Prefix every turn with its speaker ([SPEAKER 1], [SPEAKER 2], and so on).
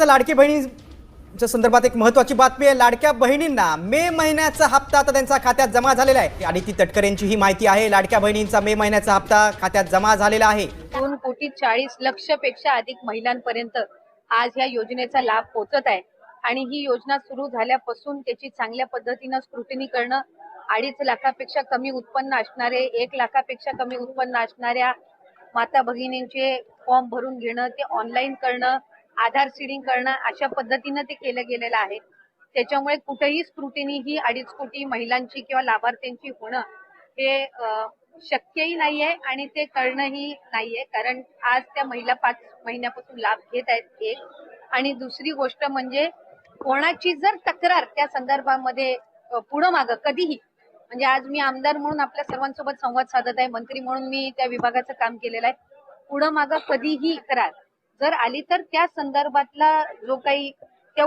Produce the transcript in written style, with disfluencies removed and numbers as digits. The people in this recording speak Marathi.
[SPEAKER 1] लाडकी बहिणीच्या संदर्भात एक महत्त्वाची बातमी आहे। लाडक्या बहिणींना मे महिन्याचा हप्ता आता त्यांच्या खात्यात जमा झालेला आहे। आदिती तटकरे यांची ही माहिती आहे। लाडक्या बहिणींचा मे महिन्याचा हप्ता खात्यात जमा झालेला आहे।
[SPEAKER 2] 2,40,00,000 पेक्षा अधिक महिलांपर्यंत आज या योजनेचा लाभ पोहोचत आहे आणि ही योजना सुरू झाल्यापासून त्याची चांगल्या पद्धतीने स्क्रुटिनी करणं, 2.5 लाखापेक्षा कमी उत्पन्न असणारे, 1 लाखापेक्षा कमी उत्पन्न असणाऱ्या माता भगिनींचे फॉर्म भरून घेणं, ते ऑनलाईन करणं, आधार सीडिंग करणं, अशा पद्धतीने ते केलं गेलेलं आहे। त्याच्यामुळे कुठेही स्क्रुटिनी ही 2.5 कोटी महिलांची किंवा लाभार्थ्यांची होणं हे शक्यही नाहीये आणि ते करणंही नाहीये, कारण आज त्या महिला 5 महिन्यापासून लाभ घेत आहेत। एक आणि दुसरी गोष्ट म्हणजे कोणाची जर तक्रार त्या संदर्भामध्ये पुढं मागं कधीही, म्हणजे आज मी आमदार म्हणून आपल्या सर्वांसोबत संवाद साधत आहे, मंत्री म्हणून मी त्या विभागाचं काम केलेलं आहे, पुढं मागं कधीही तक्रार जर आली तर त्या संदर्भातला जो काही तेवढ्या